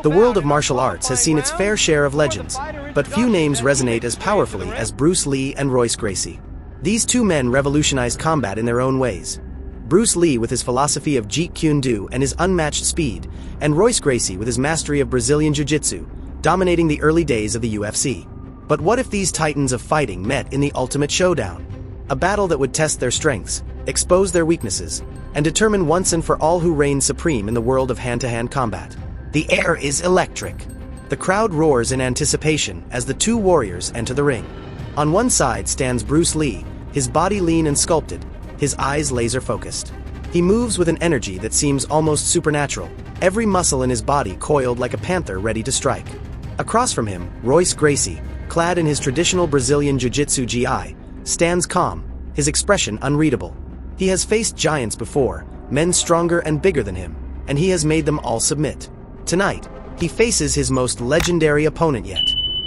The world of martial arts has seen its fair share of legends, but few names resonate as powerfully as Bruce Lee and Royce Gracie. These two men revolutionized combat in their own ways. Bruce Lee with his philosophy of Jeet Kune Do and his unmatched speed, and Royce Gracie with his mastery of Brazilian Jiu-Jitsu, dominating the early days of the UFC. But what if these titans of fighting met in the ultimate showdown? A battle that would test their strengths, expose their weaknesses, and determine once and for all who reigns supreme in the world of hand-to-hand combat. The air is electric. The crowd roars in anticipation as the two warriors enter the ring. On one side stands Bruce Lee, his body lean and sculpted, his eyes laser-focused. He moves with an energy that seems almost supernatural, every muscle in his body coiled like a panther ready to strike. Across from him, Royce Gracie, clad in his traditional Brazilian Jiu-Jitsu GI, stands calm, his expression unreadable. He has faced giants before, men stronger and bigger than him, and he has made them all submit. Tonight, he faces his most legendary opponent yet.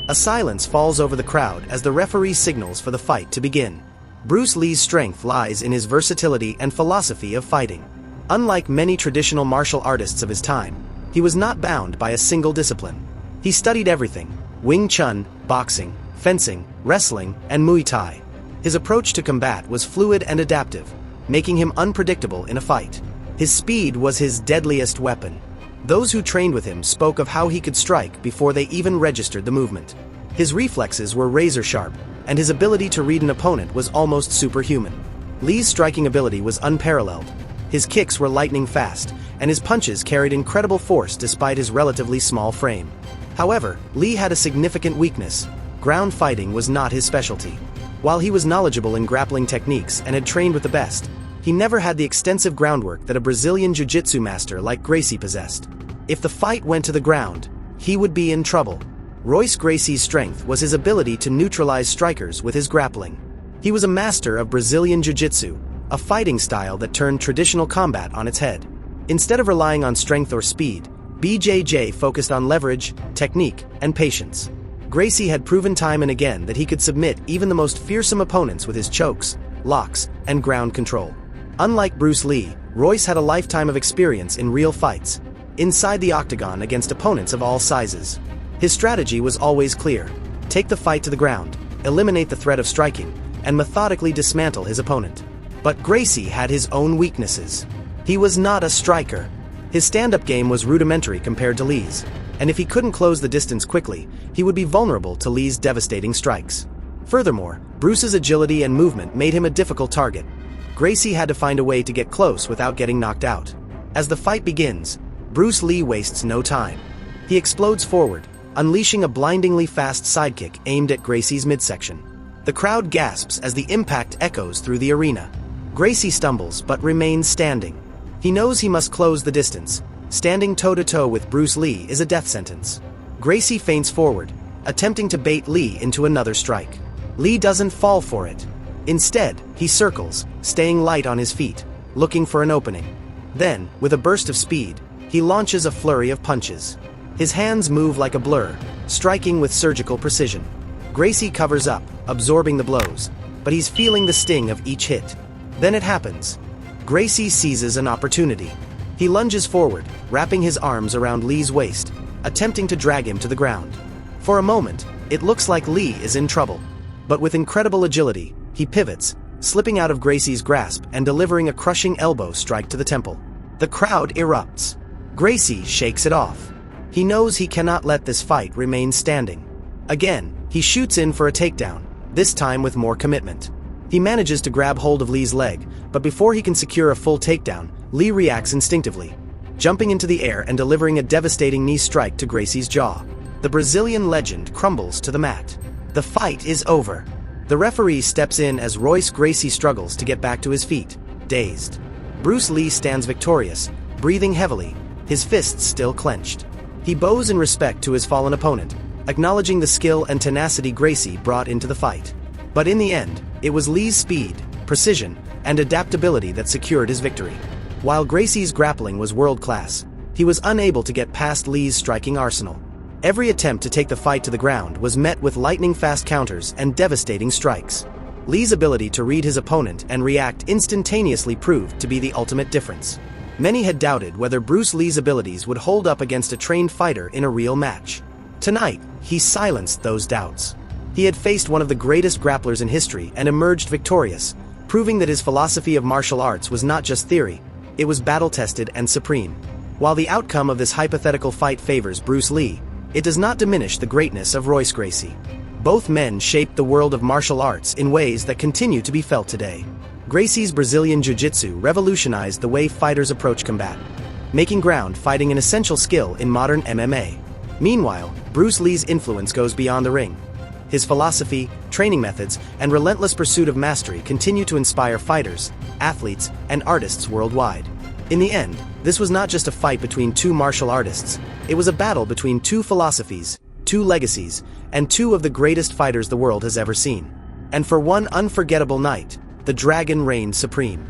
A silence falls over the crowd as the referee signals for the fight to begin. Bruce Lee's strength lies in his versatility and philosophy of fighting. Unlike many traditional martial artists of his time, he was not bound by a single discipline. He studied everything: Wing Chun, boxing, fencing, wrestling, and Muay Thai. His approach to combat was fluid and adaptive, making him unpredictable in a fight. His speed was his deadliest weapon. Those who trained with him spoke of how he could strike before they even registered the movement. His reflexes were razor-sharp, and his ability to read an opponent was almost superhuman. Lee's striking ability was unparalleled. His kicks were lightning-fast, and his punches carried incredible force despite his relatively small frame. However, Lee had a significant weakness. Ground fighting was not his specialty. While he was knowledgeable in grappling techniques and had trained with the best, he never had the extensive groundwork that a Brazilian Jiu-Jitsu master like Gracie possessed. If the fight went to the ground, he would be in trouble. Royce Gracie's strength was his ability to neutralize strikers with his grappling. He was a master of Brazilian Jiu-Jitsu, a fighting style that turned traditional combat on its head. Instead of relying on strength or speed, BJJ focused on leverage, technique, and patience. Gracie had proven time and again that he could submit even the most fearsome opponents with his chokes, locks, and ground control. Unlike Bruce Lee, Royce had a lifetime of experience in real fights, inside the octagon against opponents of all sizes. His strategy was always clear: take the fight to the ground, eliminate the threat of striking, and methodically dismantle his opponent. But Gracie had his own weaknesses. He was not a striker. His stand-up game was rudimentary compared to Lee's, and if he couldn't close the distance quickly, he would be vulnerable to Lee's devastating strikes. Furthermore, Bruce's agility and movement made him a difficult target. Gracie had to find a way to get close without getting knocked out. As the fight begins, Bruce Lee wastes no time. He explodes forward, unleashing a blindingly fast sidekick aimed at Gracie's midsection. The crowd gasps as the impact echoes through the arena. Gracie stumbles but remains standing. He knows he must close the distance. Standing toe-to-toe with Bruce Lee is a death sentence. Gracie feints forward, attempting to bait Lee into another strike. Lee doesn't fall for it. Instead, he circles, staying light on his feet, looking for an opening. Then, with a burst of speed, he launches a flurry of punches. His hands move like a blur, striking with surgical precision. Gracie covers up, absorbing the blows, but he's feeling the sting of each hit. Then it happens. Gracie seizes an opportunity. He lunges forward, wrapping his arms around Lee's waist, attempting to drag him to the ground. For a moment, it looks like Lee is in trouble. But with incredible agility, he pivots, slipping out of Gracie's grasp and delivering a crushing elbow strike to the temple. The crowd erupts. Gracie shakes it off. He knows he cannot let this fight remain standing. Again, he shoots in for a takedown, this time with more commitment. He manages to grab hold of Lee's leg, but before he can secure a full takedown, Lee reacts instinctively, jumping into the air and delivering a devastating knee strike to Gracie's jaw. The Brazilian legend crumbles to the mat. The fight is over. The referee steps in as Royce Gracie struggles to get back to his feet, dazed. Bruce Lee stands victorious, breathing heavily, his fists still clenched. He bows in respect to his fallen opponent, acknowledging the skill and tenacity Gracie brought into the fight. But in the end, it was Lee's speed, precision, and adaptability that secured his victory. While Gracie's grappling was world-class, he was unable to get past Lee's striking arsenal. Every attempt to take the fight to the ground was met with lightning-fast counters and devastating strikes. Lee's ability to read his opponent and react instantaneously proved to be the ultimate difference. Many had doubted whether Bruce Lee's abilities would hold up against a trained fighter in a real match. Tonight, he silenced those doubts. He had faced one of the greatest grapplers in history and emerged victorious, proving that his philosophy of martial arts was not just theory, it was battle-tested and supreme. While the outcome of this hypothetical fight favors Bruce Lee, it does not diminish the greatness of Royce Gracie. Both men shaped the world of martial arts in ways that continue to be felt today. Gracie's Brazilian Jiu-Jitsu revolutionized the way fighters approach combat, making ground fighting an essential skill in modern MMA. Meanwhile, Bruce Lee's influence goes beyond the ring. His philosophy, training methods, and relentless pursuit of mastery continue to inspire fighters, athletes, and artists worldwide. In the end, this was not just a fight between two martial artists, it was a battle between two philosophies, two legacies, and two of the greatest fighters the world has ever seen. And for one unforgettable night, the dragon reigned supreme.